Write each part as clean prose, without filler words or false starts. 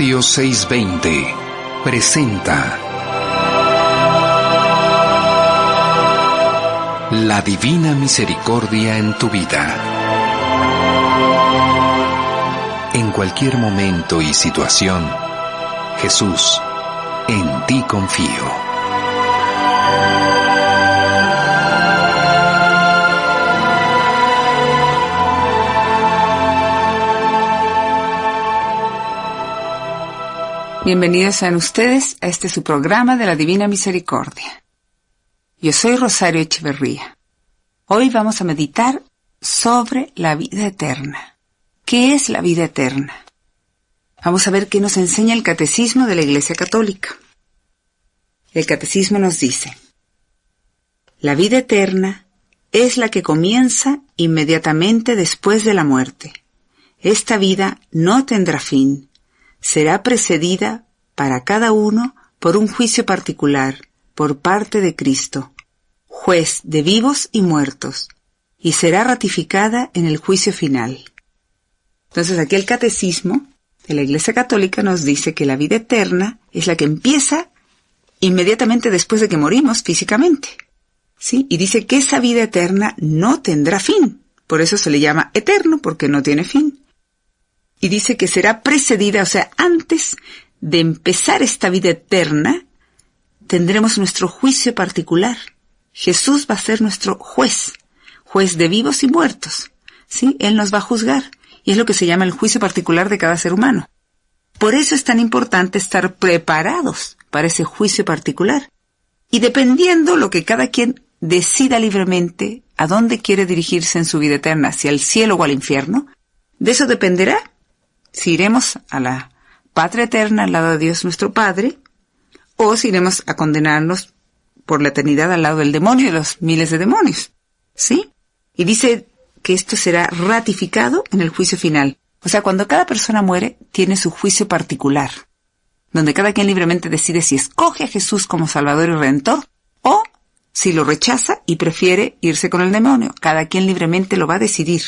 Radio 620 presenta La Divina Misericordia en tu vida. En cualquier momento y situación, Jesús, en ti confío. Bienvenidos sean ustedes a su programa de la Divina Misericordia. Yo soy Rosario Echeverría. Hoy vamos a meditar sobre la vida eterna. ¿Qué es la vida eterna? Vamos a ver qué nos enseña el Catecismo de la Iglesia Católica. El Catecismo nos dice: la vida eterna es la que comienza inmediatamente después de la muerte. Esta vida no tendrá fin. Será precedida para cada uno por un juicio particular por parte de Cristo, juez de vivos y muertos, y será ratificada en el juicio final. Entonces aquí el Catecismo de la Iglesia Católica nos dice que la vida eterna es la que empieza inmediatamente después de que morimos físicamente, ¿sí? Y dice que esa vida eterna no tendrá fin. Por eso se le llama eterno, porque no tiene fin. Y dice que será precedida, o sea, antes de empezar esta vida eterna, tendremos nuestro juicio particular. Jesús va a ser nuestro juez de vivos y muertos, ¿sí? Él nos va a juzgar, y es lo que se llama el juicio particular de cada ser humano. Por eso es tan importante estar preparados para ese juicio particular. Y dependiendo lo que cada quien decida libremente a dónde quiere dirigirse en su vida eterna, hacia el cielo o al infierno, de eso dependerá si iremos a la patria eterna al lado de Dios nuestro Padre, o si iremos a condenarnos por la eternidad al lado del demonio y de los miles de demonios, ¿sí? Y dice que esto será ratificado en el juicio final. O sea, cuando cada persona muere, tiene su juicio particular, donde cada quien libremente decide si escoge a Jesús como Salvador y Redentor, o si lo rechaza y prefiere irse con el demonio. Cada quien libremente lo va a decidir.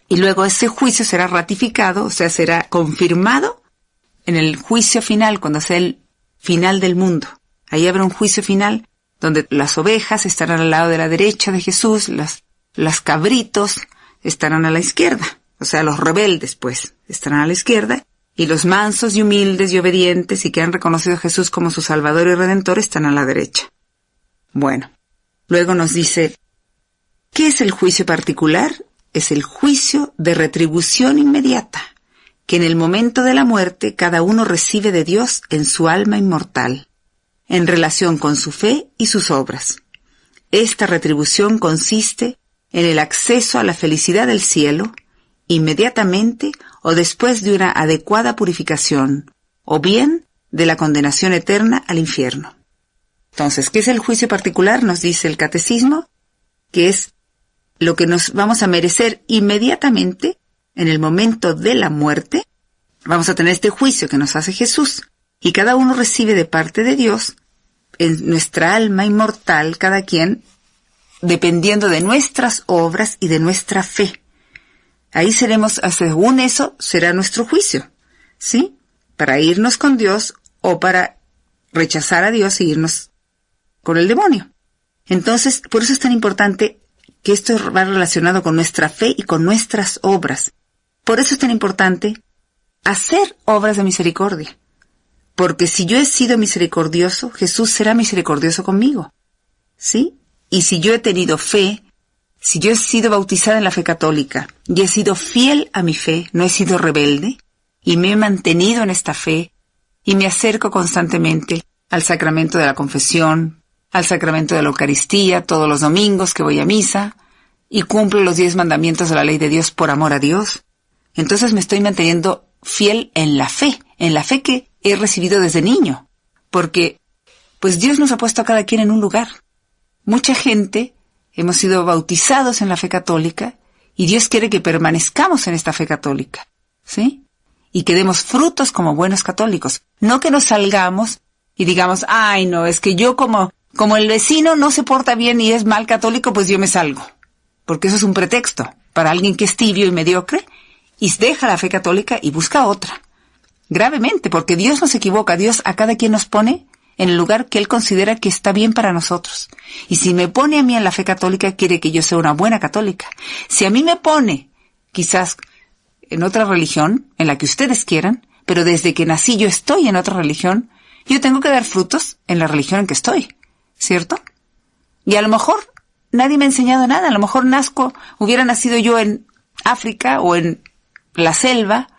Y luego ese juicio será ratificado, o sea, será confirmado en el juicio final, cuando sea el final del mundo. Ahí habrá un juicio final donde las ovejas estarán al lado de la derecha de Jesús, las cabritos estarán a la izquierda, o sea, los rebeldes, pues, estarán a la izquierda, y los mansos y humildes y obedientes y que han reconocido a Jesús como su Salvador y Redentor están a la derecha. Bueno, luego nos dice, ¿qué es el juicio particular? Es el juicio de retribución inmediata, que en el momento de la muerte cada uno recibe de Dios en su alma inmortal, en relación con su fe y sus obras. Esta retribución consiste en el acceso a la felicidad del cielo, inmediatamente o después de una adecuada purificación, o bien de la condenación eterna al infierno. Entonces, ¿qué es el juicio particular? Nos dice el Catecismo, que es lo que nos vamos a merecer inmediatamente en el momento de la muerte. Vamos a tener este juicio que nos hace Jesús, y cada uno recibe de parte de Dios en nuestra alma inmortal, cada quien dependiendo de nuestras obras y de nuestra fe. Ahí seremos, según eso, será nuestro juicio, ¿sí? Para irnos con Dios o para rechazar a Dios e irnos con el demonio. Entonces, por eso es tan importante que esto va relacionado con nuestra fe y con nuestras obras. Por eso es tan importante hacer obras de misericordia. Porque si yo he sido misericordioso, Jesús será misericordioso conmigo, ¿sí? Y si yo he tenido fe, si yo he sido bautizada en la fe católica y he sido fiel a mi fe, no he sido rebelde, y me he mantenido en esta fe, y me acerco constantemente al sacramento de la confesión, al sacramento de la Eucaristía, todos los domingos que voy a misa, y cumplo los 10 mandamientos de la ley de Dios por amor a Dios, entonces me estoy manteniendo fiel en la fe que he recibido desde niño, porque pues Dios nos ha puesto a cada quien en un lugar. Mucha gente hemos sido bautizados en la fe católica, y Dios quiere que permanezcamos en esta fe católica, ¿sí? Y que demos frutos como buenos católicos, no que nos salgamos y digamos, ay no, es que yo como el vecino no se porta bien y es mal católico, pues yo me salgo. Porque eso es un pretexto para alguien que es tibio y mediocre y deja la fe católica y busca otra. gravemente, porque Dios no se equivoca. Dios a cada quien nos pone en el lugar que Él considera que está bien para nosotros. Y si me pone a mí en la fe católica, quiere que yo sea una buena católica. Si a mí me pone, quizás en otra religión, en la que ustedes quieran, pero desde que nací yo estoy en otra religión, yo tengo que dar frutos en la religión en que estoy, ¿cierto? Y a lo mejor nadie me ha enseñado nada. A lo mejor hubiera nacido yo en África o en la selva,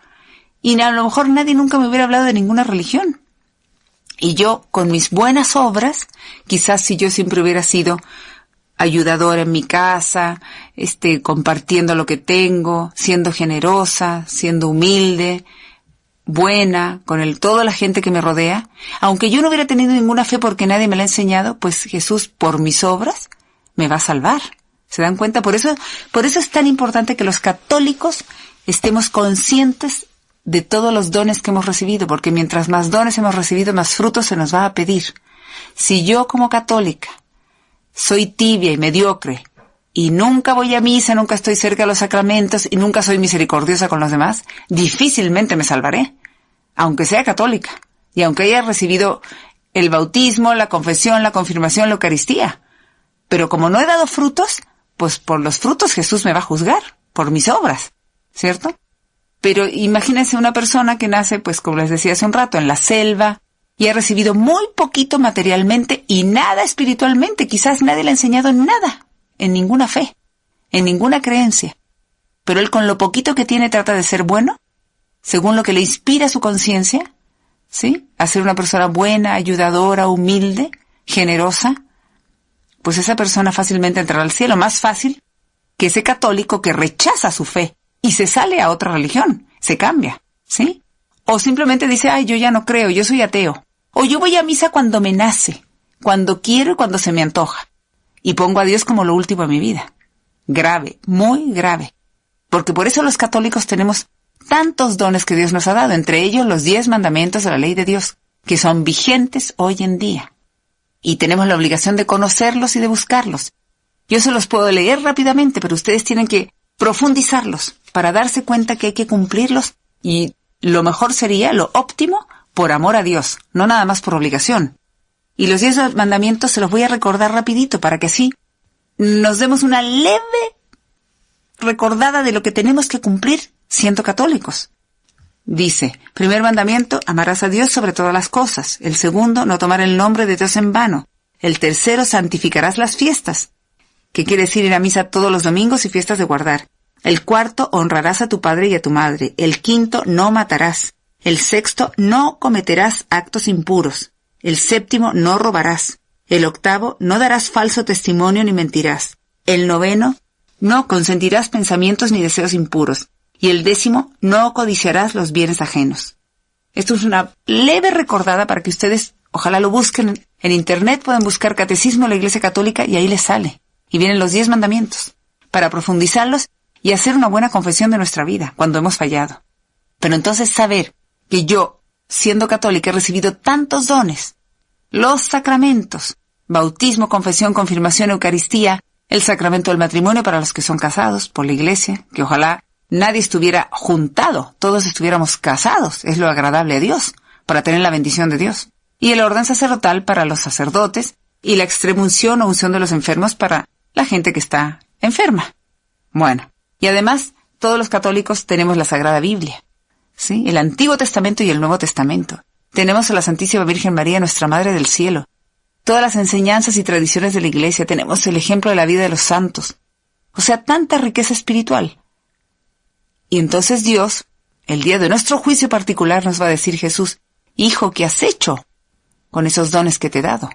y a lo mejor nadie nunca me hubiera hablado de ninguna religión. Y yo, con mis buenas obras, quizás si yo siempre hubiera sido ayudadora en mi casa, compartiendo lo que tengo, siendo generosa, siendo humilde, buena, con toda la gente que me rodea, aunque yo no hubiera tenido ninguna fe porque nadie me la ha enseñado, pues Jesús, por mis obras, me va a salvar. ¿Se dan cuenta? Por eso es tan importante que los católicos estemos conscientes de todos los dones que hemos recibido, porque mientras más dones hemos recibido, más frutos se nos va a pedir. Si yo como católica soy tibia y mediocre, y nunca voy a misa, nunca estoy cerca de los sacramentos, y nunca soy misericordiosa con los demás, difícilmente me salvaré, aunque sea católica, y aunque haya recibido el bautismo, la confesión, la confirmación, la Eucaristía. Pero como no he dado frutos, pues por los frutos Jesús me va a juzgar, por mis obras, ¿cierto? Pero imagínense una persona que nace, pues como les decía hace un rato, en la selva, y ha recibido muy poquito materialmente y nada espiritualmente. Quizás nadie le ha enseñado nada, en ninguna fe, en ninguna creencia. Pero él con lo poquito que tiene trata de ser bueno, según lo que le inspira su conciencia, ¿sí? A ser una persona buena, ayudadora, humilde, generosa. Pues esa persona fácilmente entrará al cielo. Más fácil que ese católico que rechaza su fe y se sale a otra religión, se cambia, ¿sí? O simplemente dice, yo ya no creo, yo soy ateo. O yo voy a misa cuando me nace, cuando quiero y cuando se me antoja. Y pongo a Dios como lo último en mi vida. Grave, muy grave. Porque por eso los católicos tenemos tantos dones que Dios nos ha dado, entre ellos los 10 mandamientos de la ley de Dios, que son vigentes hoy en día. Y tenemos la obligación de conocerlos y de buscarlos. Yo se los puedo leer rápidamente, pero ustedes tienen que profundizarlos para darse cuenta que hay que cumplirlos, y lo mejor sería, lo óptimo, por amor a Dios, no nada más por obligación. Y los 10 mandamientos se los voy a recordar rapidito para que así nos demos una leve recordada de lo que tenemos que cumplir siendo católicos. Dice, primer mandamiento, amarás a Dios sobre todas las cosas. El segundo, no tomar el nombre de Dios en vano. El tercero, santificarás las fiestas, que quiere decir ir a misa todos los domingos y fiestas de guardar. El cuarto, honrarás a tu padre y a tu madre. El quinto, no matarás. El sexto, no cometerás actos impuros. El séptimo, no robarás. El octavo, no darás falso testimonio ni mentirás. El noveno, no consentirás pensamientos ni deseos impuros. Y el 10, no codiciarás los bienes ajenos. Esto es una leve recordada para que ustedes, ojalá lo busquen en internet, pueden buscar Catecismo de la Iglesia Católica y ahí les sale. Y vienen los 10 mandamientos, para profundizarlos y hacer una buena confesión de nuestra vida cuando hemos fallado. Pero entonces saber que yo, siendo católica, he recibido tantos dones, los sacramentos, bautismo, confesión, confirmación, Eucaristía, el sacramento del matrimonio para los que son casados por la Iglesia, que ojalá nadie estuviera juntado, todos estuviéramos casados, es lo agradable a Dios, para tener la bendición de Dios. Y el orden sacerdotal para los sacerdotes, y la extremunción o unción de los enfermos para la gente que está enferma. Bueno, y además, todos los católicos tenemos la Sagrada Biblia, ¿sí? El Antiguo Testamento y el Nuevo Testamento. Tenemos a la Santísima Virgen María, nuestra Madre del Cielo. Todas las enseñanzas y tradiciones de la Iglesia, tenemos el ejemplo de la vida de los santos. O sea, tanta riqueza espiritual. Y entonces Dios, el día de nuestro juicio particular, nos va a decir Jesús, Hijo, ¿qué has hecho con esos dones que te he dado?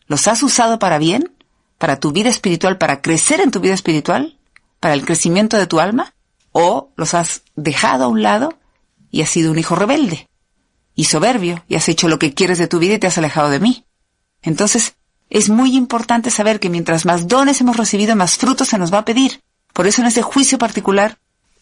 ¿Los has usado para bien? ¿Para tu vida espiritual? ¿Para crecer en tu vida espiritual? ¿Para el crecimiento de tu alma? ¿O los has dejado a un lado y has sido un hijo rebelde y soberbio y has hecho lo que quieres de tu vida y te has alejado de mí? Entonces, es muy importante saber que mientras más dones hemos recibido, más frutos se nos va a pedir. Por eso en ese juicio particular,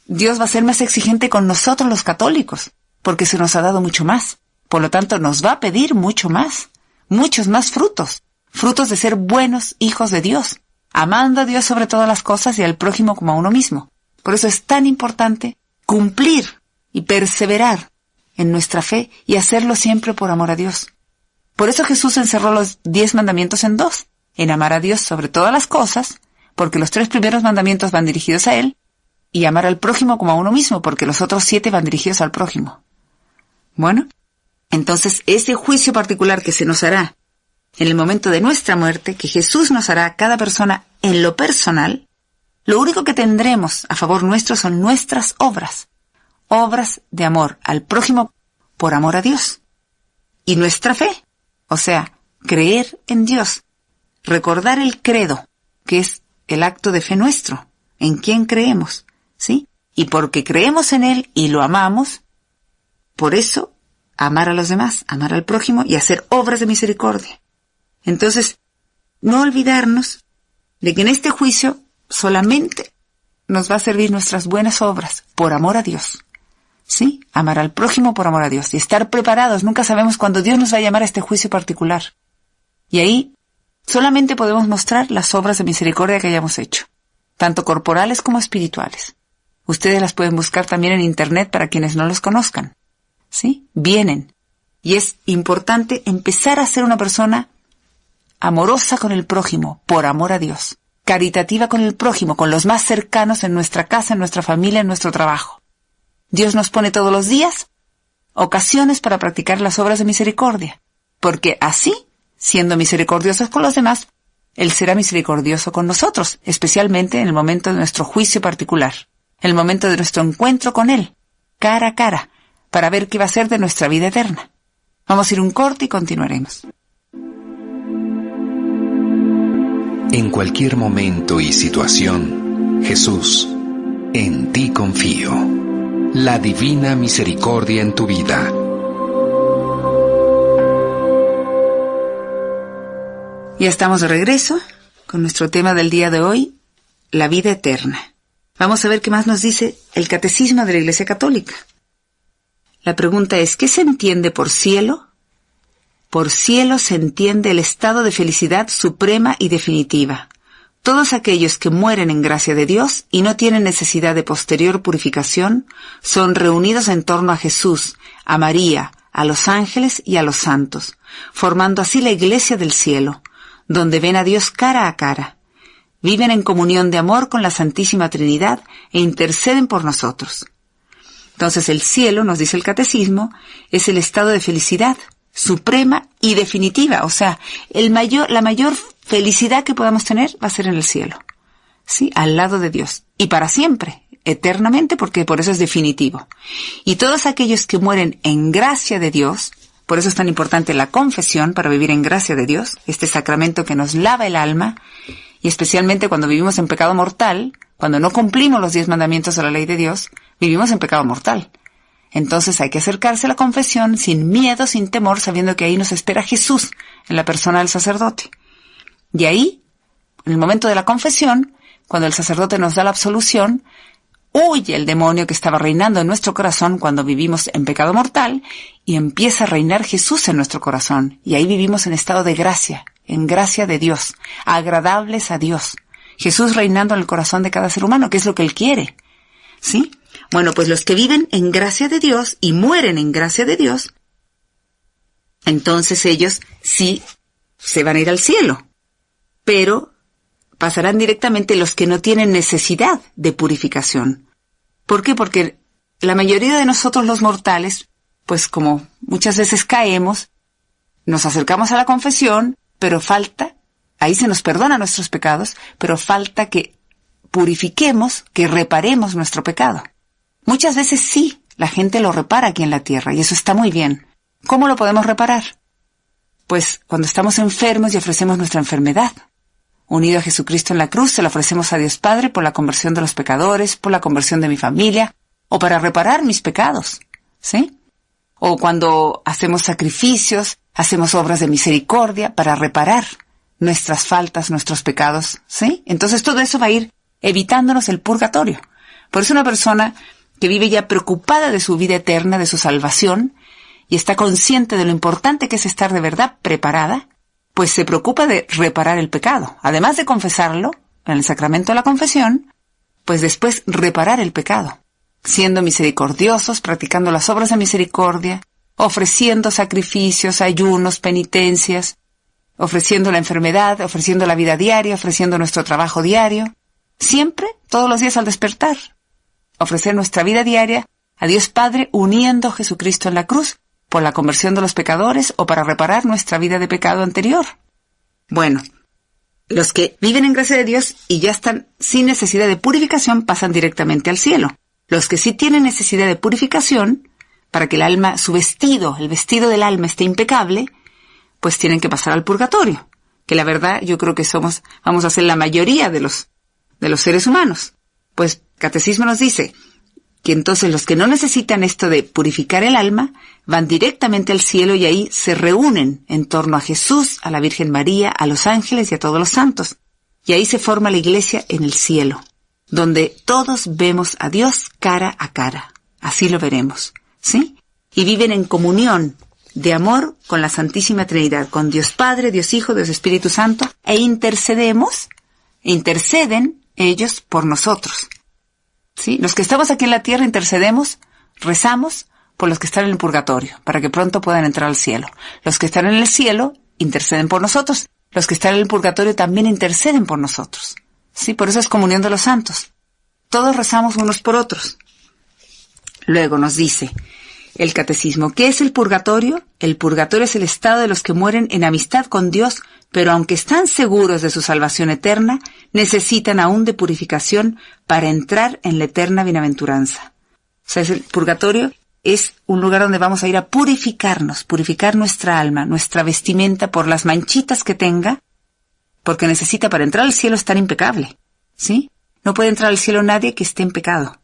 Dios va a ser más exigente con nosotros los católicos, porque se nos ha dado mucho más. Por lo tanto, nos va a pedir mucho más, muchos más frutos. Frutos de ser buenos hijos de Dios, amando a Dios sobre todas las cosas y al prójimo como a uno mismo. Por eso es tan importante cumplir y perseverar en nuestra fe y hacerlo siempre por amor a Dios. Por eso Jesús encerró los 10 mandamientos en 2, en amar a Dios sobre todas las cosas, porque los 3 primeros mandamientos van dirigidos a Él, y amar al prójimo como a uno mismo, porque los otros 7 van dirigidos al prójimo. Bueno, entonces ese juicio particular que se nos hará en el momento de nuestra muerte, que Jesús nos hará a cada persona en lo personal, lo único que tendremos a favor nuestro son nuestras obras de amor al prójimo por amor a Dios. Y nuestra fe, o sea, creer en Dios, recordar el credo, que es el acto de fe nuestro, en quién creemos, ¿sí? Y porque creemos en Él y lo amamos, por eso amar a los demás, amar al prójimo y hacer obras de misericordia. Entonces, no olvidarnos de que en este juicio solamente nos va a servir nuestras buenas obras por amor a Dios. ¿Sí? Amar al prójimo por amor a Dios y estar preparados. Nunca sabemos cuándo Dios nos va a llamar a este juicio particular. Y ahí solamente podemos mostrar las obras de misericordia que hayamos hecho, tanto corporales como espirituales. Ustedes las pueden buscar también en internet para quienes no los conozcan. ¿Sí? Vienen. Y es importante empezar a ser una persona amorosa con el prójimo por amor a Dios. Caritativa con el prójimo, con los más cercanos en nuestra casa, en nuestra familia, en nuestro trabajo. Dios nos pone todos los días ocasiones para practicar las obras de misericordia, porque así, siendo misericordiosos con los demás, Él será misericordioso con nosotros, especialmente en el momento de nuestro juicio particular, en el momento de nuestro encuentro con Él, cara a cara, para ver qué va a ser de nuestra vida eterna. Vamos a ir un corte y continuaremos. En cualquier momento y situación, Jesús, en ti confío. La divina misericordia en tu vida. Ya estamos de regreso con nuestro tema del día de hoy, la vida eterna. Vamos a ver qué más nos dice el Catecismo de la Iglesia Católica. La pregunta es, ¿qué se entiende por cielo? Por cielo se entiende el estado de felicidad suprema y definitiva. Todos aquellos que mueren en gracia de Dios y no tienen necesidad de posterior purificación son reunidos en torno a Jesús, a María, a los ángeles y a los santos, formando así la Iglesia del cielo, donde ven a Dios cara a cara. Viven en comunión de amor con la Santísima Trinidad e interceden por nosotros. Entonces el cielo, nos dice el Catecismo, es el estado de felicidad suprema y definitiva, o sea, la mayor felicidad que podamos tener va a ser en el cielo, ¿sí? Al lado de Dios, y para siempre, eternamente, porque por eso es definitivo. Y todos aquellos que mueren en gracia de Dios, por eso es tan importante la confesión para vivir en gracia de Dios, este sacramento que nos lava el alma, y especialmente cuando vivimos en pecado mortal, cuando no cumplimos los 10 mandamientos de la ley de Dios, vivimos en pecado mortal. Entonces hay que acercarse a la confesión sin miedo, sin temor, sabiendo que ahí nos espera Jesús en la persona del sacerdote. Y ahí, en el momento de la confesión, cuando el sacerdote nos da la absolución, huye el demonio que estaba reinando en nuestro corazón cuando vivimos en pecado mortal y empieza a reinar Jesús en nuestro corazón. Y ahí vivimos en estado de gracia, en gracia de Dios, agradables a Dios. Jesús reinando en el corazón de cada ser humano, que es lo que Él quiere. ¿Sí? Bueno, pues los que viven en gracia de Dios y mueren en gracia de Dios, entonces ellos sí se van a ir al cielo, pero pasarán directamente los que no tienen necesidad de purificación. ¿Por qué? Porque la mayoría de nosotros los mortales, pues como muchas veces caemos, nos acercamos a la confesión, pero falta, ahí se nos perdona nuestros pecados, pero falta que purifiquemos, que reparemos nuestro pecado. Muchas veces sí, la gente lo repara aquí en la tierra y eso está muy bien. ¿Cómo lo podemos reparar? Pues cuando estamos enfermos y ofrecemos nuestra enfermedad. Unido a Jesucristo en la cruz, se lo ofrecemos a Dios Padre por la conversión de los pecadores, por la conversión de mi familia o para reparar mis pecados, ¿sí? O cuando hacemos sacrificios, hacemos obras de misericordia para reparar nuestras faltas, nuestros pecados, ¿sí? Entonces todo eso va a ir evitándonos el purgatorio. Por eso una persona que vive ya preocupada de su vida eterna, de su salvación, y está consciente de lo importante que es estar de verdad preparada, pues se preocupa de reparar el pecado. Además de confesarlo, en el sacramento de la confesión, pues después reparar el pecado. siendo misericordiosos, practicando las obras de misericordia, ofreciendo sacrificios, ayunos, penitencias, ofreciendo la enfermedad, ofreciendo la vida diaria, ofreciendo nuestro trabajo diario, siempre, todos los días al despertar, ofrecer nuestra vida diaria a Dios Padre uniendo a Jesucristo en la cruz por la conversión de los pecadores o para reparar nuestra vida de pecado anterior. Bueno, los que viven en gracia de Dios y ya están sin necesidad de purificación pasan directamente al cielo. Los que sí tienen necesidad de purificación, para que el alma, su vestido, el vestido del alma esté impecable, pues tienen que pasar al purgatorio, que la verdad yo creo que vamos a ser la mayoría de los seres humanos. Pues Catecismo nos dice que entonces los que no necesitan esto de purificar el alma van directamente al cielo y ahí se reúnen en torno a Jesús, a la Virgen María, a los ángeles y a todos los santos. Y ahí se forma la iglesia en el cielo, donde todos vemos a Dios cara a cara. Así lo veremos, ¿sí? Y viven en comunión de amor con la Santísima Trinidad, con Dios Padre, Dios Hijo, Dios Espíritu Santo, e interceden ellos por nosotros. ¿Sí? Los que estamos aquí en la tierra intercedemos, rezamos por los que están en el purgatorio, para que pronto puedan entrar al cielo. Los que están en el cielo interceden por nosotros. Los que están en el purgatorio también interceden por nosotros. ¿Sí? Por eso es comunión de los santos. Todos rezamos unos por otros. Luego nos dice el Catecismo, ¿qué es el purgatorio? El purgatorio es el estado de los que mueren en amistad con Dios, pero aunque están seguros de su salvación eterna, necesitan aún de purificación para entrar en la eterna bienaventuranza. O sea, el purgatorio es un lugar donde vamos a ir a purificarnos, purificar nuestra alma, nuestra vestimenta por las manchitas que tenga, porque necesita para entrar al cielo estar impecable, ¿sí? No puede entrar al cielo nadie que esté en pecado,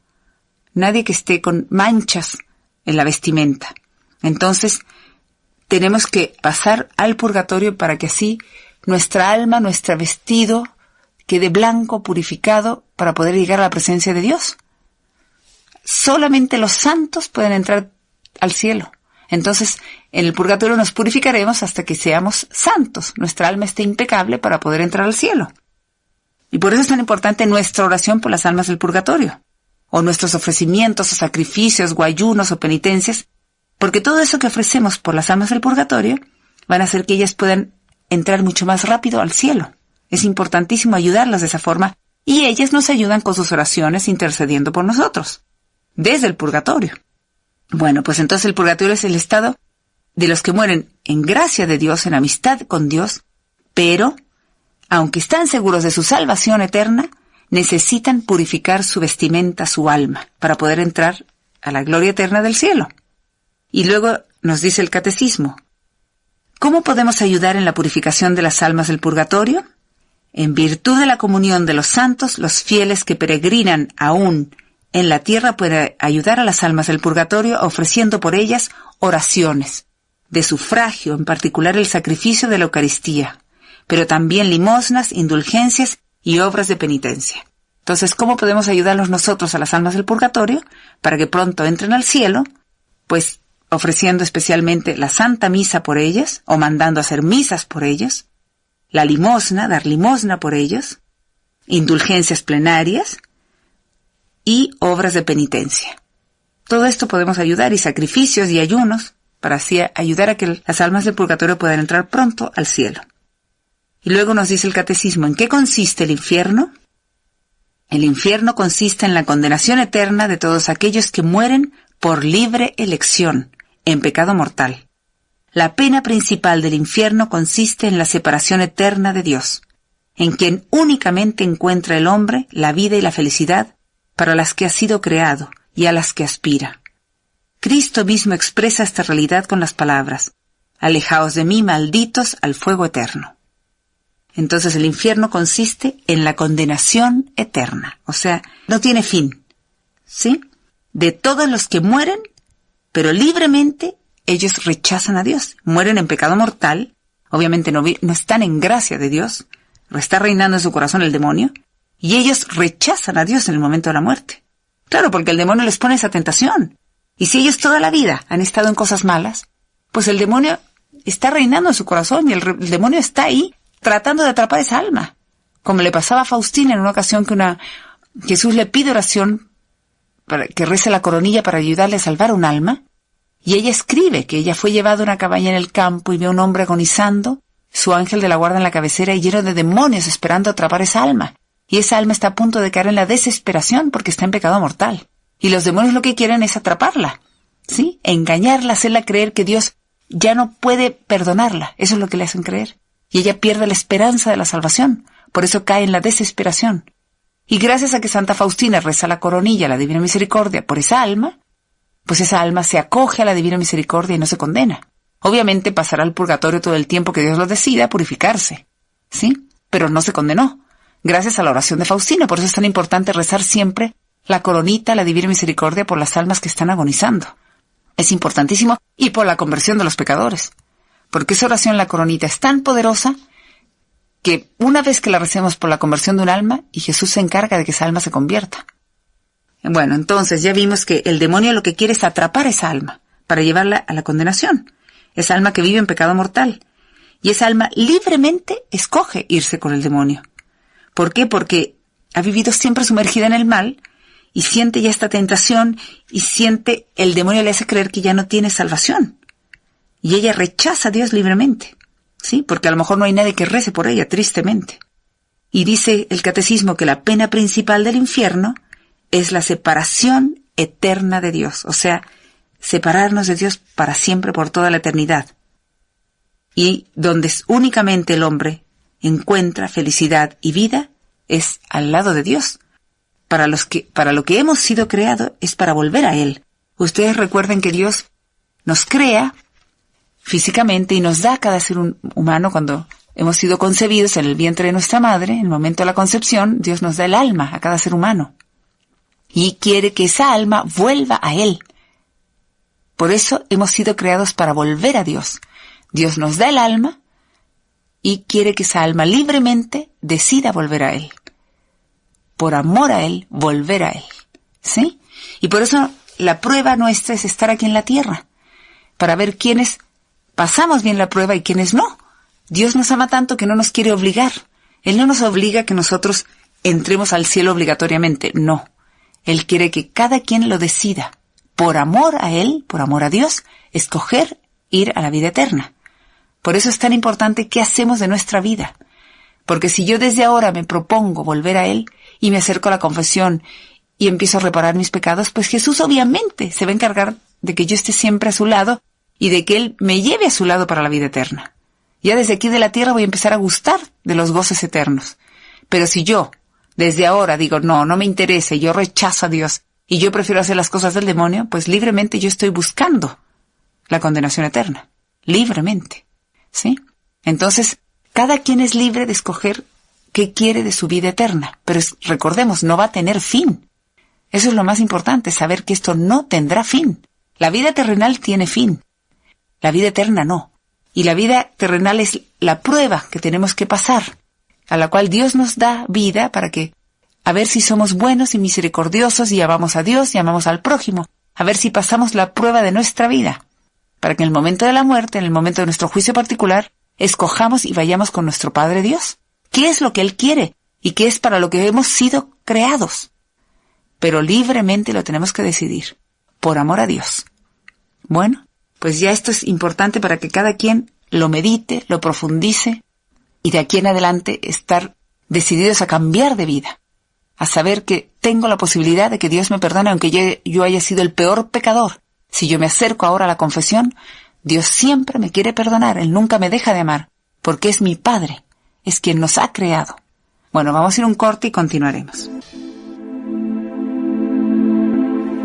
nadie que esté con manchas en la vestimenta. Entonces, tenemos que pasar al purgatorio para que así nuestra alma, nuestro vestido quede blanco, purificado, para poder llegar a la presencia de Dios. Solamente los santos pueden entrar al cielo. Entonces, en el purgatorio nos purificaremos hasta que seamos santos. Nuestra alma esté impecable para poder entrar al cielo. Y por eso es tan importante nuestra oración por las almas del purgatorio, o nuestros ofrecimientos, o sacrificios, o ayunos, o penitencias, porque todo eso que ofrecemos por las almas del purgatorio van a hacer que ellas puedan entrar mucho más rápido al cielo. Es importantísimo ayudarlas de esa forma, y ellas nos ayudan con sus oraciones intercediendo por nosotros, desde el purgatorio. Bueno, pues entonces el purgatorio es el estado de los que mueren en gracia de Dios, en amistad con Dios, pero, aunque están seguros de su salvación eterna, necesitan purificar su vestimenta, su alma, para poder entrar a la gloria eterna del cielo. Y luego nos dice el Catecismo, ¿cómo podemos ayudar en la purificación de las almas del purgatorio? En virtud de la comunión de los santos, los fieles que peregrinan aún en la tierra pueden ayudar a las almas del purgatorio ofreciendo por ellas oraciones, de sufragio, en particular el sacrificio de la Eucaristía, pero también limosnas, indulgencias y obras de penitencia. Entonces, ¿cómo podemos ayudarnos nosotros a las almas del purgatorio para que pronto entren al cielo? Pues ofreciendo especialmente la Santa Misa por ellas, o mandando a hacer misas por ellas, la limosna, dar limosna por ellos, indulgencias plenarias y obras de penitencia. Todo esto podemos ayudar, y sacrificios y ayunos, para así ayudar a que las almas del purgatorio puedan entrar pronto al cielo. Y luego nos dice el Catecismo, ¿en qué consiste el infierno? El infierno consiste en la condenación eterna de todos aquellos que mueren por libre elección, en pecado mortal. La pena principal del infierno consiste en la separación eterna de Dios, en quien únicamente encuentra el hombre la vida y la felicidad para las que ha sido creado y a las que aspira. Cristo mismo expresa esta realidad con las palabras, «Alejaos de mí, malditos, al fuego eterno». Entonces el infierno consiste en la condenación eterna, o sea, no tiene fin, ¿sí? De todos los que mueren, pero libremente ellos rechazan a Dios, mueren en pecado mortal, obviamente no están en gracia de Dios, está reinando en su corazón el demonio, y ellos rechazan a Dios en el momento de la muerte. Claro, porque el demonio les pone esa tentación, y si ellos toda la vida han estado en cosas malas, pues el demonio está reinando en su corazón, y el demonio está ahí tratando de atrapar esa alma, como le pasaba a Faustina en una ocasión que Jesús le pide oración para que rece la coronilla para ayudarle a salvar un alma. Y ella escribe que ella fue llevada a una cabaña en el campo y ve a un hombre agonizando, su ángel de la guarda en la cabecera y lleno de demonios esperando atrapar esa alma. Y esa alma está a punto de caer en la desesperación porque está en pecado mortal. Y los demonios lo que quieren es atraparla, ¿sí? Engañarla, hacerla creer que Dios ya no puede perdonarla. Eso es lo que le hacen creer. Y ella pierde la esperanza de la salvación. Por eso cae en la desesperación. Y gracias a que Santa Faustina reza la coronilla, la Divina Misericordia, por esa alma, pues esa alma se acoge a la Divina Misericordia y no se condena. Obviamente pasará al purgatorio todo el tiempo que Dios lo decida, purificarse, ¿sí? Pero no se condenó, gracias a la oración de Faustina. Por eso es tan importante rezar siempre la coronita, la Divina Misericordia, por las almas que están agonizando. Es importantísimo, y por la conversión de los pecadores. Porque esa oración, la coronita, es tan poderosa que una vez que la recemos por la conversión de un alma, y Jesús se encarga de que esa alma se convierta. Bueno, entonces ya vimos que el demonio lo que quiere es atrapar esa alma para llevarla a la condenación. Esa alma que vive en pecado mortal. Y esa alma libremente escoge irse con el demonio. ¿Por qué? Porque ha vivido siempre sumergida en el mal y siente ya esta tentación y el demonio le hace creer que ya no tiene salvación. Y ella rechaza a Dios libremente, ¿sí? Porque a lo mejor no hay nadie que rece por ella, tristemente. Y dice el catecismo que la pena principal del infierno es la separación eterna de Dios, o sea, separarnos de Dios para siempre, por toda la eternidad. Y donde únicamente el hombre encuentra felicidad y vida es al lado de Dios. Para lo que hemos sido creados es para volver a Él. Ustedes recuerden que Dios nos crea físicamente y nos da a cada ser humano cuando hemos sido concebidos en el vientre de nuestra madre. En el momento de la concepción, Dios nos da el alma a cada ser humano. Y quiere que esa alma vuelva a Él. Por eso hemos sido creados para volver a Dios. Dios nos da el alma y quiere que esa alma libremente decida volver a Él. Por amor a Él, volver a Él. ¿Sí? Y por eso la prueba nuestra es estar aquí en la tierra, para ver quiénes pasamos bien la prueba y quiénes no. Dios nos ama tanto que no nos quiere obligar. Él no nos obliga a que nosotros entremos al cielo obligatoriamente. No. Él quiere que cada quien lo decida. Por amor a Él, por amor a Dios, escoger ir a la vida eterna. Por eso es tan importante qué hacemos de nuestra vida. Porque si yo desde ahora me propongo volver a Él y me acerco a la confesión y empiezo a reparar mis pecados, pues Jesús obviamente se va a encargar de que yo esté siempre a su lado y de que Él me lleve a su lado para la vida eterna. Ya desde aquí de la tierra voy a empezar a gustar de los goces eternos. Pero si yo desde ahora digo, no me interesa, yo rechazo a Dios y yo prefiero hacer las cosas del demonio, pues libremente yo estoy buscando la condenación eterna. Libremente. ¿Sí? Entonces, cada quien es libre de escoger qué quiere de su vida eterna. Pero recordemos, no va a tener fin. Eso es lo más importante, saber que esto no tendrá fin. La vida terrenal tiene fin. La vida eterna no. Y la vida terrenal es la prueba que tenemos que pasar, a la cual Dios nos da vida para que, a ver si somos buenos y misericordiosos y amamos a Dios y amamos al prójimo, a ver si pasamos la prueba de nuestra vida, para que en el momento de la muerte, en el momento de nuestro juicio particular, escojamos y vayamos con nuestro Padre Dios. ¿Qué es lo que Él quiere? Y qué es para lo que hemos sido creados. Pero libremente lo tenemos que decidir, por amor a Dios. Bueno, pues ya esto es importante para que cada quien lo medite, lo profundice, y de aquí en adelante estar decididos a cambiar de vida, a saber que tengo la posibilidad de que Dios me perdone aunque yo haya sido el peor pecador. Si yo me acerco ahora a la confesión, Dios siempre me quiere perdonar, Él nunca me deja de amar, porque es mi Padre, es quien nos ha creado. Bueno, vamos a ir a un corte y continuaremos.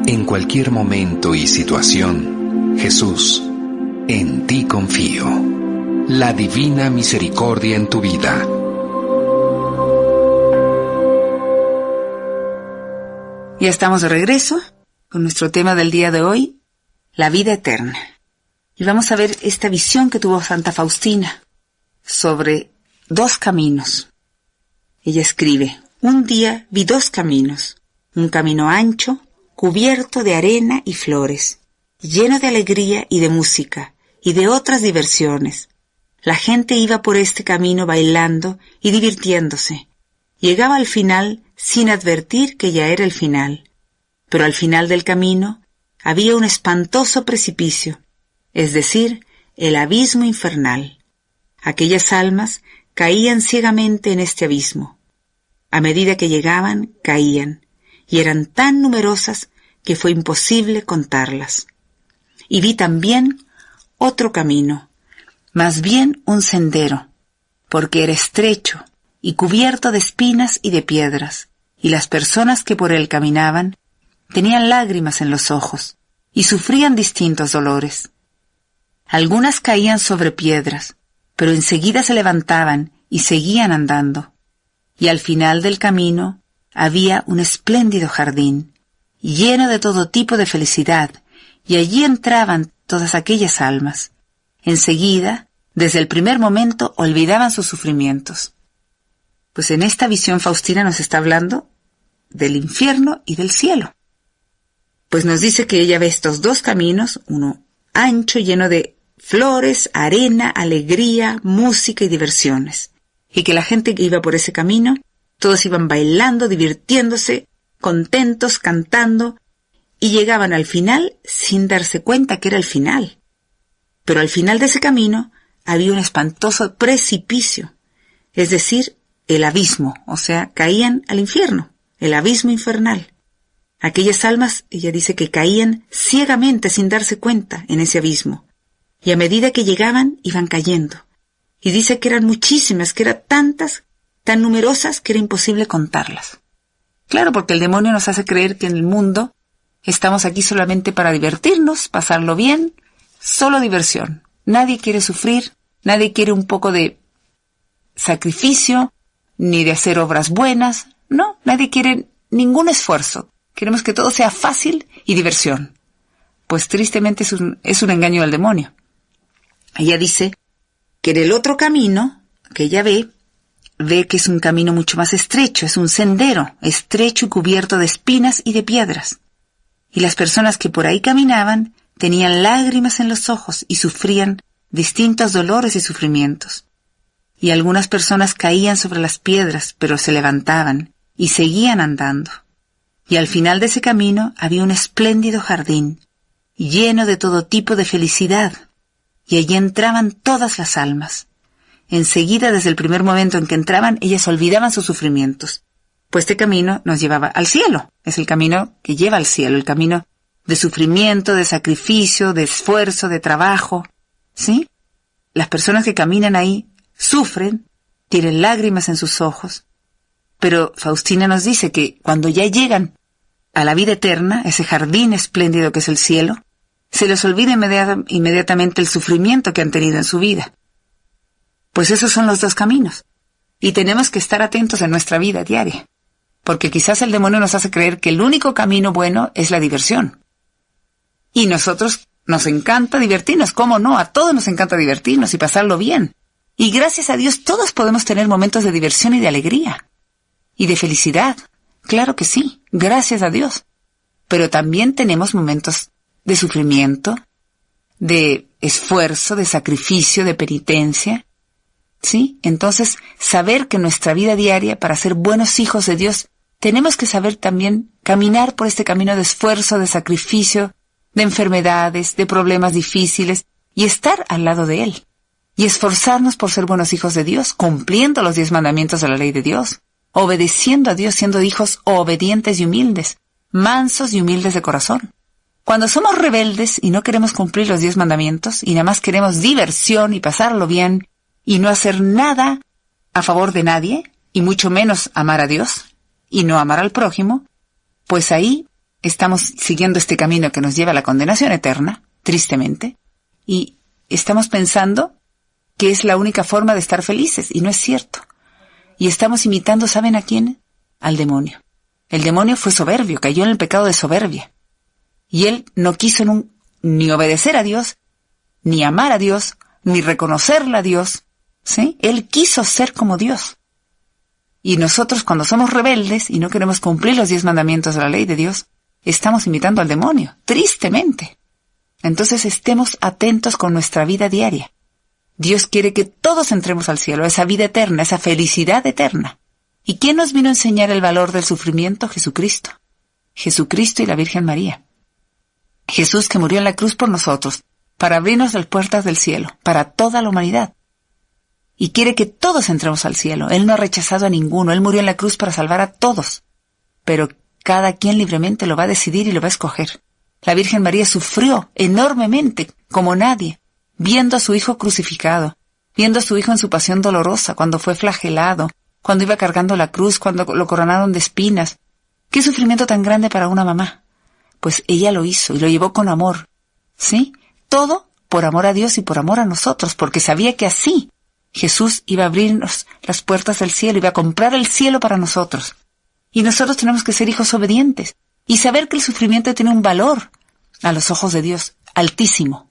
En cualquier momento y situación, Jesús, en ti confío. La Divina Misericordia en tu vida. Ya estamos de regreso con nuestro tema del día de hoy, la vida eterna. Y vamos a ver esta visión que tuvo Santa Faustina sobre dos caminos. Ella escribe, un día vi dos caminos, un camino ancho, cubierto de arena y flores, lleno de alegría y de música, y de otras diversiones. La gente iba por este camino bailando y divirtiéndose. Llegaba al final sin advertir que ya era el final. Pero al final del camino había un espantoso precipicio, es decir, el abismo infernal. Aquellas almas caían ciegamente en este abismo. A medida que llegaban, caían, y eran tan numerosas que fue imposible contarlas. Y vi también otro camino, más bien un sendero, porque era estrecho y cubierto de espinas y de piedras, y las personas que por él caminaban tenían lágrimas en los ojos y sufrían distintos dolores. Algunas caían sobre piedras, pero enseguida se levantaban y seguían andando. Y al final del camino había un espléndido jardín, lleno de todo tipo de felicidad, y allí entraban todas aquellas almas. Enseguida, desde el primer momento, olvidaban sus sufrimientos. Pues en esta visión Faustina nos está hablando del infierno y del cielo. Pues nos dice que ella ve estos dos caminos, uno ancho, lleno de flores, arena, alegría, música y diversiones. Y que la gente que iba por ese camino, todos iban bailando, divirtiéndose, contentos, cantando, y llegaban al final sin darse cuenta que era el final. Pero al final de ese camino había un espantoso precipicio, es decir, el abismo, o sea, caían al infierno, el abismo infernal. Aquellas almas, ella dice que caían ciegamente sin darse cuenta en ese abismo, y a medida que llegaban iban cayendo. Y dice que eran muchísimas, que eran tantas, tan numerosas que era imposible contarlas. Claro, porque el demonio nos hace creer que en el mundo estamos aquí solamente para divertirnos, pasarlo bien, solo diversión. Nadie quiere sufrir, nadie quiere un poco de sacrificio, ni de hacer obras buenas. No, nadie quiere ningún esfuerzo. Queremos que todo sea fácil y diversión. Pues tristemente es un engaño del demonio. Ella dice que en el otro camino que ella ve que es un camino mucho más estrecho, es un sendero estrecho y cubierto de espinas y de piedras. Y las personas que por ahí caminaban tenían lágrimas en los ojos y sufrían distintos dolores y sufrimientos. Y algunas personas caían sobre las piedras, pero se levantaban y seguían andando. Y al final de ese camino había un espléndido jardín, lleno de todo tipo de felicidad, y allí entraban todas las almas. Enseguida, desde el primer momento en que entraban, ellas olvidaban sus sufrimientos, pues este camino nos llevaba al cielo. Es el camino que lleva al cielo, el camino de sufrimiento, de sacrificio, de esfuerzo, de trabajo, ¿sí? Las personas que caminan ahí sufren, tienen lágrimas en sus ojos, pero Faustina nos dice que cuando ya llegan a la vida eterna, ese jardín espléndido que es el cielo, se les olvida inmediatamente el sufrimiento que han tenido en su vida. Pues esos son los dos caminos. Y tenemos que estar atentos en nuestra vida diaria. Porque quizás el demonio nos hace creer que el único camino bueno es la diversión. Y nosotros nos encanta divertirnos. ¿Cómo no? A todos nos encanta divertirnos y pasarlo bien. Y gracias a Dios todos podemos tener momentos de diversión y de alegría. Y de felicidad. Claro que sí. Gracias a Dios. Pero también tenemos momentos de sufrimiento, de esfuerzo, de sacrificio, de penitencia. ¿Sí? Entonces, saber que en nuestra vida diaria, para ser buenos hijos de Dios, tenemos que saber también caminar por este camino de esfuerzo, de sacrificio, de enfermedades, de problemas difíciles, y estar al lado de Él. Y esforzarnos por ser buenos hijos de Dios, cumpliendo los 10 mandamientos de la ley de Dios, obedeciendo a Dios, siendo hijos obedientes y humildes, mansos y humildes de corazón. Cuando somos rebeldes y no queremos cumplir los 10 mandamientos, y nada más queremos diversión y pasarlo bien, y no hacer nada a favor de nadie, y mucho menos amar a Dios, y no amar al prójimo, pues ahí estamos siguiendo este camino que nos lleva a la condenación eterna, tristemente, y estamos pensando que es la única forma de estar felices, y no es cierto. Y estamos imitando, ¿saben a quién? Al demonio. El demonio fue soberbio, cayó en el pecado de soberbia. Y él no quiso ni obedecer a Dios, ni amar a Dios, ni reconocerle a Dios, ¿sí? Él quiso ser como Dios. Y nosotros, cuando somos rebeldes y no queremos cumplir los 10 mandamientos de la ley de Dios, estamos imitando al demonio, tristemente. Entonces estemos atentos con nuestra vida diaria. Dios quiere que todos entremos al cielo, a esa vida eterna, a esa felicidad eterna. ¿Y quién nos vino a enseñar el valor del sufrimiento? Jesucristo. Jesucristo y la Virgen María. Jesús que murió en la cruz por nosotros, para abrirnos las puertas del cielo, para toda la humanidad. Y quiere que todos entremos al cielo. Él no ha rechazado a ninguno. Él murió en la cruz para salvar a todos. Pero cada quien libremente lo va a decidir y lo va a escoger. La Virgen María sufrió enormemente, como nadie, viendo a su hijo crucificado, viendo a su hijo en su pasión dolorosa, cuando fue flagelado, cuando iba cargando la cruz, cuando lo coronaron de espinas. ¿Qué sufrimiento tan grande para una mamá? Pues ella lo hizo y lo llevó con amor. ¿Sí? Todo por amor a Dios y por amor a nosotros, porque sabía que así Jesús iba a abrirnos las puertas del cielo, iba a comprar el cielo para nosotros. Y nosotros tenemos que ser hijos obedientes y saber que el sufrimiento tiene un valor a los ojos de Dios altísimo.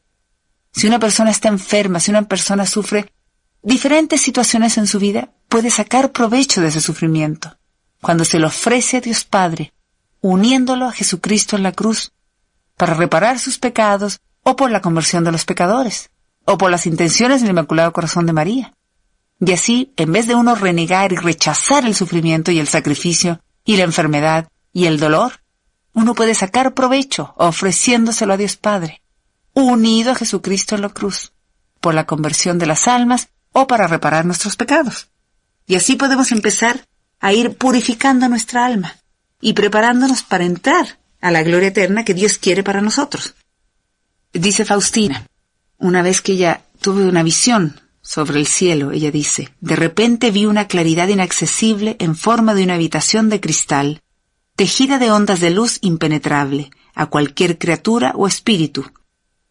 Si una persona está enferma, si una persona sufre diferentes situaciones en su vida, puede sacar provecho de ese sufrimiento cuando se lo ofrece a Dios Padre, uniéndolo a Jesucristo en la cruz, para reparar sus pecados o por la conversión de los pecadores, o por las intenciones del Inmaculado Corazón de María. Y así, en vez de uno renegar y rechazar el sufrimiento y el sacrificio y la enfermedad y el dolor, uno puede sacar provecho ofreciéndoselo a Dios Padre, unido a Jesucristo en la cruz, por la conversión de las almas o para reparar nuestros pecados. Y así podemos empezar a ir purificando nuestra alma y preparándonos para entrar a la gloria eterna que Dios quiere para nosotros. Dice Faustina, una vez que ella tuvo una visión sobre el cielo, ella dice: de repente vi una claridad inaccesible en forma de una habitación de cristal, tejida de ondas de luz impenetrable a cualquier criatura o espíritu.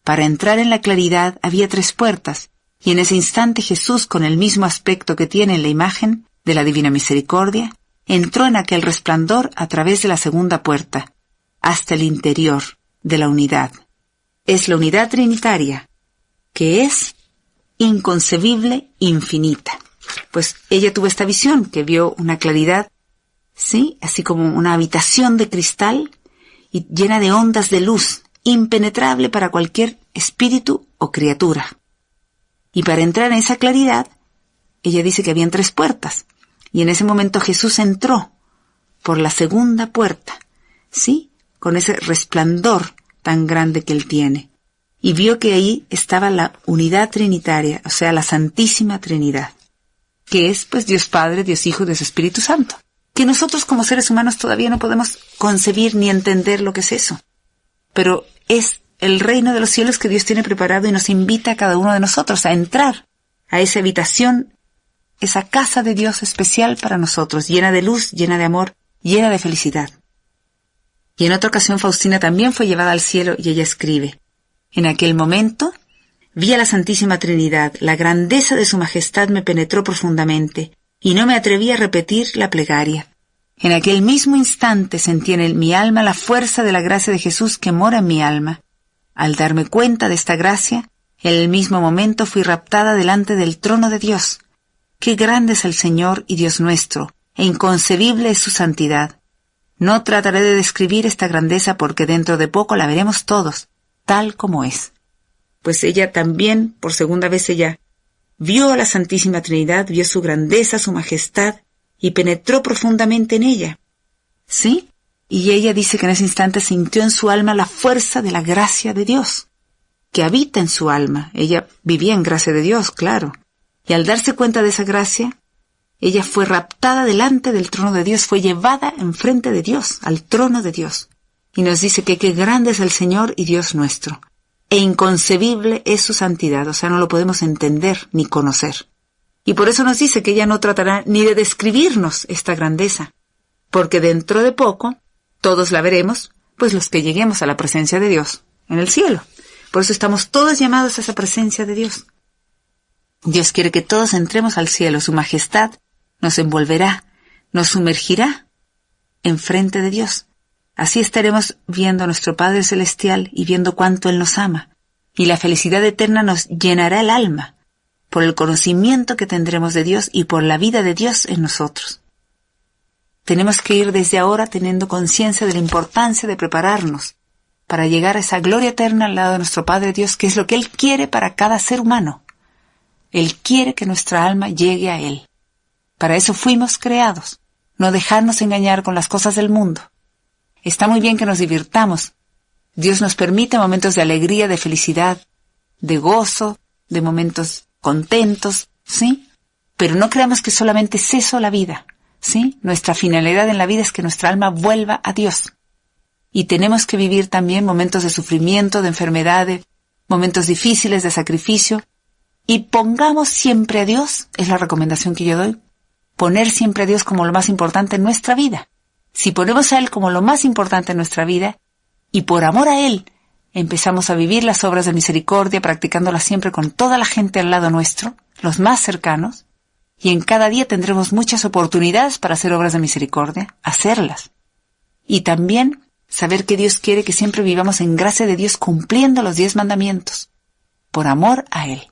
Para entrar en la claridad había 3 puertas, y en ese instante Jesús, con el mismo aspecto que tiene en la imagen de la Divina Misericordia, entró en aquel resplandor a través de la segunda puerta, hasta el interior de la unidad. Es la unidad trinitaria, que es inconcebible, infinita. Pues ella tuvo esta visión, que vio una claridad, ¿sí?, así como una habitación de cristal y llena de ondas de luz, impenetrable para cualquier espíritu o criatura. Y para entrar en esa claridad, ella dice que habían 3 puertas, y en ese momento Jesús entró por la segunda puerta, ¿sí?, con ese resplandor tan grande que él tiene, y vio que ahí estaba la unidad trinitaria, o sea, la Santísima Trinidad, que es pues Dios Padre, Dios Hijo y Dios Espíritu Santo, que nosotros como seres humanos todavía no podemos concebir ni entender lo que es eso, pero es el reino de los cielos que Dios tiene preparado y nos invita a cada uno de nosotros a entrar a esa habitación, esa casa de Dios especial para nosotros, llena de luz, llena de amor, llena de felicidad. Y en otra ocasión Faustina también fue llevada al cielo y ella escribe: en aquel momento vi a la Santísima Trinidad, la grandeza de su majestad me penetró profundamente y no me atreví a repetir la plegaria. En aquel mismo instante sentí en mi alma la fuerza de la gracia de Jesús que mora en mi alma. Al darme cuenta de esta gracia, en el mismo momento fui raptada delante del trono de Dios. Qué grande es el Señor y Dios nuestro, e inconcebible es su santidad. No trataré de describir esta grandeza porque dentro de poco la veremos todos, tal como es. Pues ella también, por segunda vez ella, vio a la Santísima Trinidad, vio su grandeza, su majestad, y penetró profundamente en ella. ¿Sí? Y ella dice que en ese instante sintió en su alma la fuerza de la gracia de Dios, que habita en su alma. Ella vivía en gracia de Dios, claro. Y al darse cuenta de esa gracia, ella fue raptada delante del trono de Dios, fue llevada enfrente de Dios, al trono de Dios. Y nos dice que qué grande es el Señor y Dios nuestro, e inconcebible es su santidad, o sea, no lo podemos entender ni conocer. Y por eso nos dice que ella no tratará ni de describirnos esta grandeza, porque dentro de poco todos la veremos, pues los que lleguemos a la presencia de Dios en el cielo. Por eso estamos todos llamados a esa presencia de Dios. Dios quiere que todos entremos al cielo. Su majestad nos envolverá, nos sumergirá enfrente de Dios. Así estaremos viendo a nuestro Padre Celestial y viendo cuánto Él nos ama. Y la felicidad eterna nos llenará el alma por el conocimiento que tendremos de Dios y por la vida de Dios en nosotros. Tenemos que ir desde ahora teniendo conciencia de la importancia de prepararnos para llegar a esa gloria eterna al lado de nuestro Padre Dios, que es lo que Él quiere para cada ser humano. Él quiere que nuestra alma llegue a Él. Para eso fuimos creados, no dejarnos engañar con las cosas del mundo. Está muy bien que nos divirtamos. Dios nos permite momentos de alegría, de felicidad, de gozo, de momentos contentos, ¿sí? Pero no creamos que solamente es eso la vida, ¿sí? Nuestra finalidad en la vida es que nuestra alma vuelva a Dios. Y tenemos que vivir también momentos de sufrimiento, de enfermedad, momentos difíciles, de sacrificio. Y pongamos siempre a Dios, es la recomendación que yo doy, poner siempre a Dios como lo más importante en nuestra vida. Si ponemos a Él como lo más importante en nuestra vida, y por amor a Él empezamos a vivir las obras de misericordia, practicándolas siempre con toda la gente al lado nuestro, los más cercanos, y en cada día tendremos muchas oportunidades para hacer obras de misericordia, hacerlas. Y también saber que Dios quiere que siempre vivamos en gracia de Dios cumpliendo los 10 mandamientos, por amor a Él.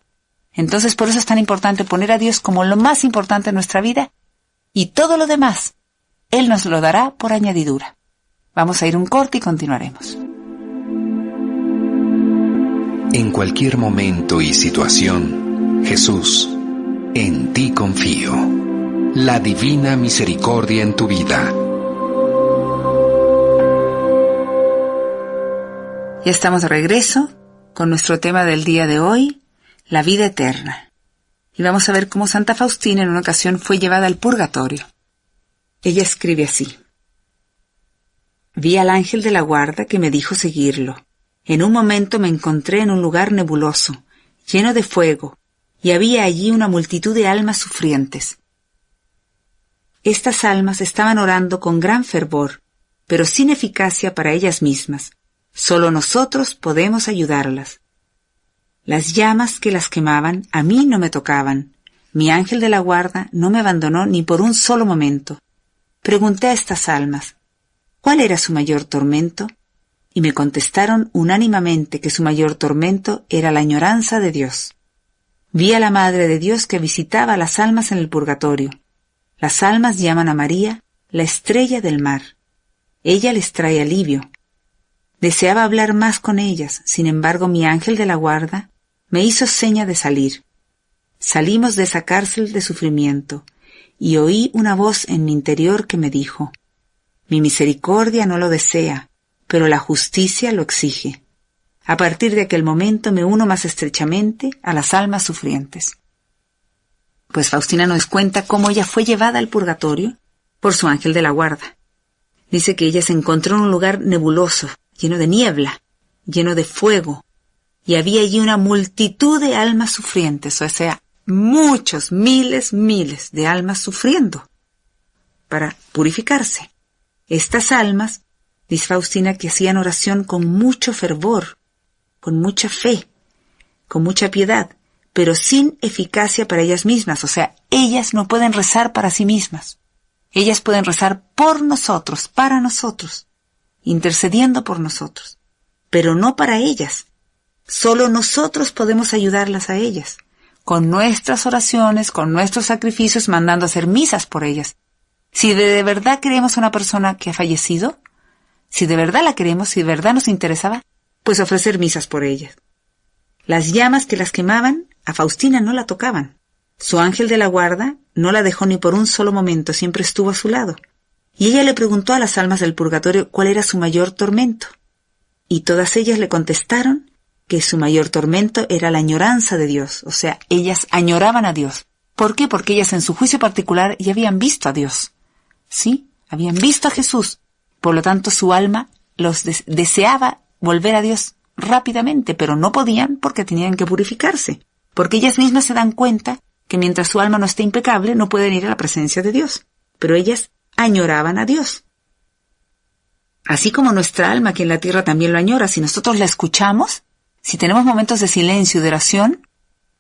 Entonces por eso es tan importante poner a Dios como lo más importante en nuestra vida, y todo lo demás Él nos lo dará por añadidura. Vamos a ir un corte y continuaremos. En cualquier momento y situación, Jesús, en ti confío. La divina misericordia en tu vida. Ya estamos de regreso con nuestro tema del día de hoy, la vida eterna. Y vamos a ver cómo Santa Faustina en una ocasión fue llevada al purgatorio. Ella escribe así: Vi al ángel de la guarda que me dijo seguirlo. En un momento me encontré en un lugar nebuloso, lleno de fuego, y había allí una multitud de almas sufrientes. Estas almas estaban orando con gran fervor, pero sin eficacia para ellas mismas. Solo nosotros podemos ayudarlas. Las llamas que las quemaban a mí no me tocaban. Mi ángel de la guarda no me abandonó ni por un solo momento. Pregunté a estas almas, ¿cuál era su mayor tormento? Y me contestaron unánimemente que su mayor tormento era la añoranza de Dios. Vi a la Madre de Dios que visitaba a las almas en el purgatorio. Las almas llaman a María la estrella del mar. Ella les trae alivio. Deseaba hablar más con ellas, sin embargo mi ángel de la guarda me hizo seña de salir. Salimos de esa cárcel de sufrimiento, y oí una voz en mi interior que me dijo, mi misericordia no lo desea, pero la justicia lo exige. A partir de aquel momento me uno más estrechamente a las almas sufrientes. Pues Faustina nos cuenta cómo ella fue llevada al purgatorio por su ángel de la guarda. Dice que ella se encontró en un lugar nebuloso, lleno de niebla, lleno de fuego, y había allí una multitud de almas sufrientes, o sea, muchos, miles de almas sufriendo para purificarse. Estas almas, dice Faustina, que hacían oración con mucho fervor, con mucha fe, con mucha piedad, pero sin eficacia para ellas mismas, o sea, ellas no pueden rezar para sí mismas. Ellas pueden rezar por nosotros, para nosotros, intercediendo por nosotros, pero no para ellas. Solo nosotros podemos ayudarlas a ellas, con nuestras oraciones, con nuestros sacrificios, mandando a hacer misas por ellas. Si de verdad queremos a una persona que ha fallecido, si de verdad la queremos, si de verdad nos interesaba, pues ofrecer misas por ellas. Las llamas que las quemaban, a Faustina no la tocaban. Su ángel de la guarda no la dejó ni por un solo momento, siempre estuvo a su lado. Y ella le preguntó a las almas del purgatorio cuál era su mayor tormento. Y todas ellas le contestaron que su mayor tormento era la añoranza de Dios, o sea, ellas añoraban a Dios. ¿Por qué? Porque ellas en su juicio particular ya habían visto a Dios. ¿Sí? Habían visto a Jesús. Por lo tanto, su alma los deseaba volver a Dios rápidamente, pero no podían porque tenían que purificarse. Porque ellas mismas se dan cuenta que mientras su alma no esté impecable, no pueden ir a la presencia de Dios. Pero ellas añoraban a Dios. Así como nuestra alma aquí en la tierra también lo añora, si nosotros la escuchamos, si tenemos momentos de silencio y de oración,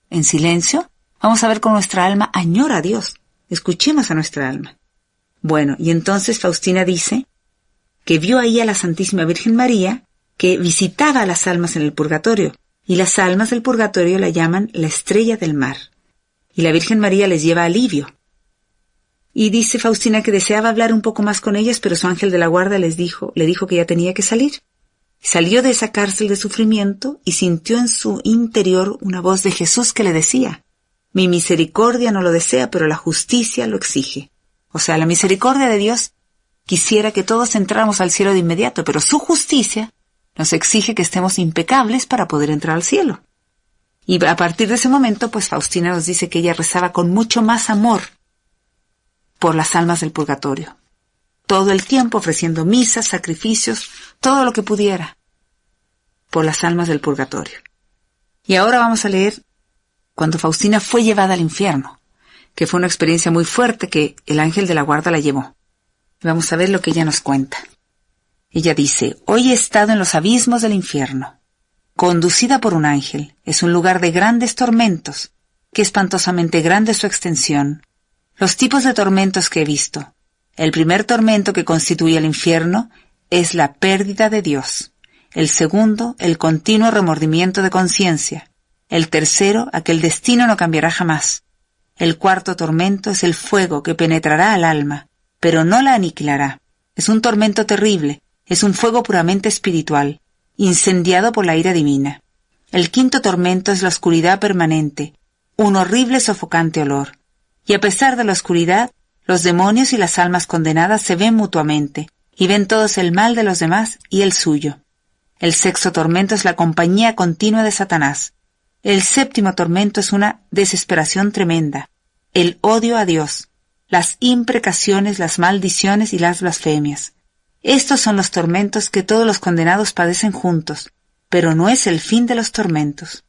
en silencio, vamos a ver cómo nuestra alma añora a Dios. Escuchemos a nuestra alma. Bueno, y entonces Faustina dice que vio ahí a la Santísima Virgen María que visitaba a las almas en el purgatorio, y las almas del purgatorio la llaman la estrella del mar. Y la Virgen María les lleva alivio. Y dice Faustina que deseaba hablar un poco más con ellas, pero su ángel de la guarda le dijo que ya tenía que salir. Salió de esa cárcel de sufrimiento y sintió en su interior una voz de Jesús que le decía, mi misericordia no lo desea, pero la justicia lo exige. O sea, la misericordia de Dios quisiera que todos entráramos al cielo de inmediato, pero su justicia nos exige que estemos impecables para poder entrar al cielo. Y a partir de ese momento, pues Faustina nos dice que ella rezaba con mucho más amor por las almas del purgatorio. Todo el tiempo ofreciendo misas, sacrificios, todo lo que pudiera por las almas del purgatorio. Y ahora vamos a leer cuando Faustina fue llevada al infierno, que fue una experiencia muy fuerte que el ángel de la guarda la llevó. Vamos a ver lo que ella nos cuenta. Ella dice: hoy he estado en los abismos del infierno, conducida por un ángel. Es un lugar de grandes tormentos, que espantosamente grande es su extensión. Los tipos de tormentos que he visto. El primer tormento que constituye el infierno es la pérdida de Dios. El segundo, el continuo remordimiento de conciencia. El tercero, a que el destino no cambiará jamás. El cuarto tormento es el fuego que penetrará al alma, pero no la aniquilará. Es un tormento terrible, es un fuego puramente espiritual, incendiado por la ira divina. El quinto tormento es la oscuridad permanente, un horrible sofocante olor. Y a pesar de la oscuridad, los demonios y las almas condenadas se ven mutuamente, y ven todos el mal de los demás y el suyo. El sexto tormento es la compañía continua de Satanás. El séptimo tormento es una desesperación tremenda, el odio a Dios, las imprecaciones, las maldiciones y las blasfemias. Estos son los tormentos que todos los condenados padecen juntos, pero no es el fin de los tormentos.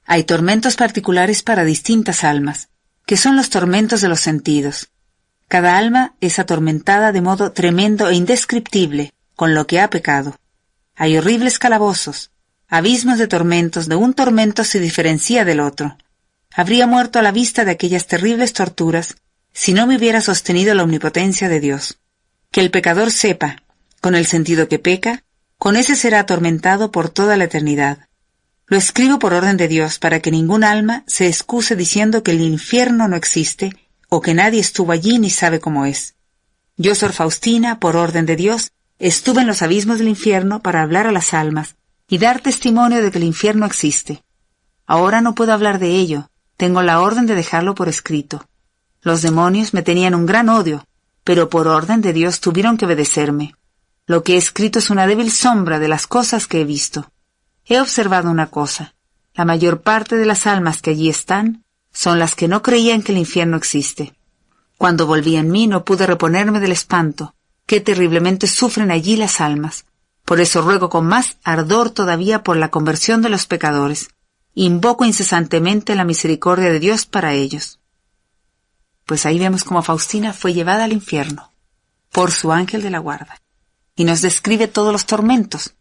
Hay tormentos particulares para distintas almas, que son los tormentos de los sentidos. Cada alma es atormentada de modo tremendo e indescriptible con lo que ha pecado. Hay horribles calabozos, abismos de tormentos, de un tormento se diferencia del otro. Habría muerto a la vista de aquellas terribles torturas si no me hubiera sostenido la omnipotencia de Dios. Que el pecador sepa, con el sentido que peca, con ese será atormentado por toda la eternidad. Lo escribo por orden de Dios para que ningún alma se excuse diciendo que el infierno no existe o que nadie estuvo allí ni sabe cómo es. Yo, Sor Faustina, por orden de Dios, estuve en los abismos del infierno para hablar a las almas y dar testimonio de que el infierno existe. Ahora no puedo hablar de ello, tengo la orden de dejarlo por escrito. Los demonios me tenían un gran odio, pero por orden de Dios tuvieron que obedecerme. Lo que he escrito es una débil sombra de las cosas que he visto. He observado una cosa. La mayor parte de las almas que allí están son las que no creían que el infierno existe. Cuando volví en mí no pude reponerme del espanto. Qué terriblemente sufren allí las almas. Por eso ruego con más ardor todavía por la conversión de los pecadores. Invoco incesantemente la misericordia de Dios para ellos. Pues ahí vemos cómo Faustina fue llevada al infierno por su ángel de la guarda. Y nos describe todos los tormentos.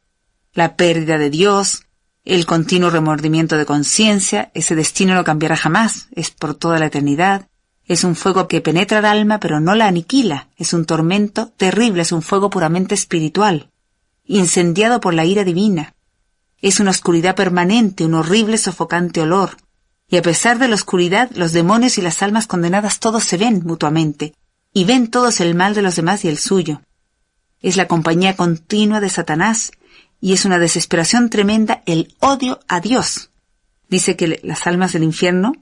La pérdida de Dios, el continuo remordimiento de conciencia, ese destino no cambiará jamás, es por toda la eternidad. Es un fuego que penetra el alma pero no la aniquila, es un tormento terrible, es un fuego puramente espiritual, incendiado por la ira divina. Es una oscuridad permanente, un horrible sofocante olor. Y a pesar de la oscuridad, los demonios y las almas condenadas todos se ven mutuamente, y ven todos el mal de los demás y el suyo. Es la compañía continua de Satanás, y es una desesperación tremenda el odio a Dios. Dice que las almas del infierno,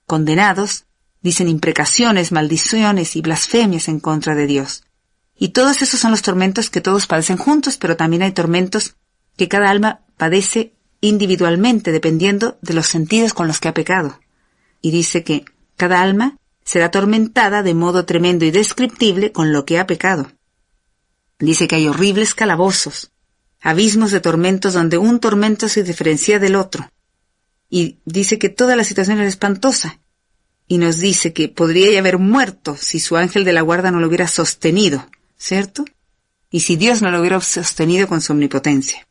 condenados, dicen imprecaciones, maldiciones y blasfemias en contra de Dios. Y todos esos son los tormentos que todos padecen juntos, pero también hay tormentos que cada alma padece individualmente, dependiendo de los sentidos con los que ha pecado. Y dice que cada alma será atormentada de modo tremendo y descriptible con lo que ha pecado. Dice que hay horribles calabozos, abismos de tormentos donde un tormento se diferencia del otro. Y dice que toda la situación es espantosa. Y nos dice que podría haber muerto si su ángel de la guarda no lo hubiera sostenido, ¿cierto? Y si Dios no lo hubiera sostenido con su omnipotencia.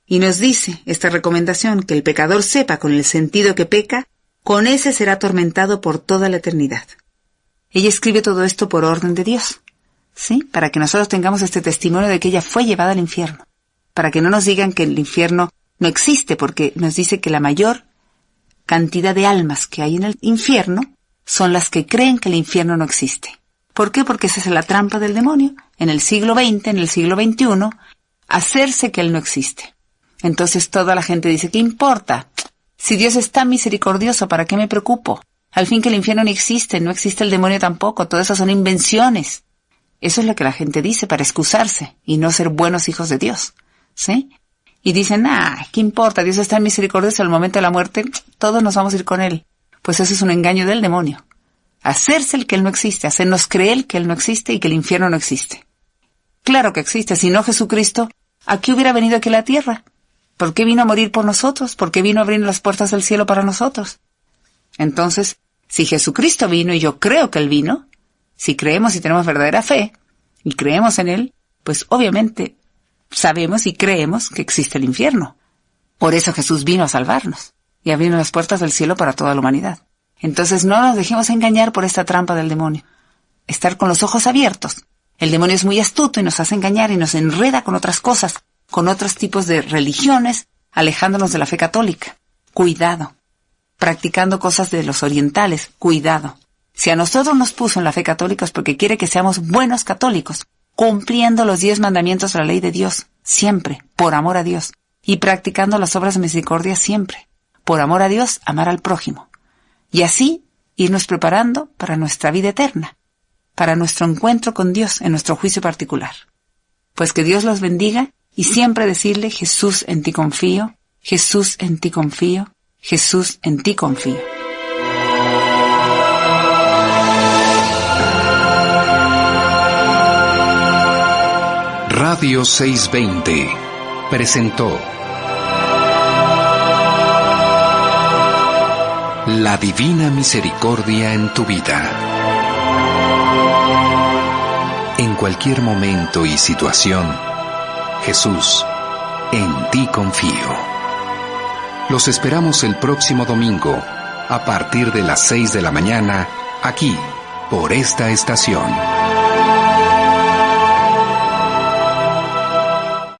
Y nos dice esta recomendación que el pecador sepa con el sentido que peca, con ese será atormentado por toda la eternidad. Ella escribe todo esto por orden de Dios, ¿sí? Para que nosotros tengamos este testimonio de que ella fue llevada al infierno. Para que no nos digan que el infierno no existe, porque nos dice que la mayor cantidad de almas que hay en el infierno son las que creen que el infierno no existe. ¿Por qué? Porque esa es la trampa del demonio. En el siglo XX, en el siglo XXI, hacerse que él no existe. Entonces toda la gente dice, ¿qué importa? Si Dios es tan misericordioso, ¿para qué me preocupo? Al fin que el infierno no existe el demonio tampoco, todas esas son invenciones. Eso es lo que la gente dice para excusarse y no ser buenos hijos de Dios, ¿sí? Y dicen, ¿qué importa? Dios está en misericordioso, al momento de la muerte todos nos vamos a ir con Él. Pues eso es un engaño del demonio. Hacerse el que Él no existe, hacernos creer que Él no existe y que el infierno no existe. Claro que existe, si no Jesucristo, ¿a qué hubiera venido aquí a la tierra? ¿Por qué vino a morir por nosotros? ¿Por qué vino a abrir las puertas del cielo para nosotros? Entonces, si Jesucristo vino y yo creo que Él vino, si creemos y tenemos verdadera fe y creemos en Él, pues obviamente sabemos y creemos que existe el infierno. Por eso Jesús vino a salvarnos y abrir las puertas del cielo para toda la humanidad. Entonces no nos dejemos engañar por esta trampa del demonio. Estar con los ojos abiertos. El demonio es muy astuto y nos hace engañar y nos enreda con otras cosas, con otros tipos de religiones, alejándonos de la fe católica. Cuidado. Practicando cosas de los orientales. Cuidado. Si a nosotros nos puso en la fe católica es porque quiere que seamos buenos católicos, cumpliendo los 10 mandamientos de la ley de Dios, siempre, por amor a Dios, y practicando las obras de misericordia siempre, por amor a Dios, amar al prójimo. Y así irnos preparando para nuestra vida eterna, para nuestro encuentro con Dios en nuestro juicio particular. Pues que Dios los bendiga y siempre decirle, Jesús, en ti confío, Jesús, en ti confío, Jesús, en ti confío. Radio 620 presentó La Divina Misericordia en tu vida. En cualquier momento y situación, Jesús, en ti confío. Los esperamos el próximo domingo, a partir de las 6 de la mañana, aquí, por esta estación.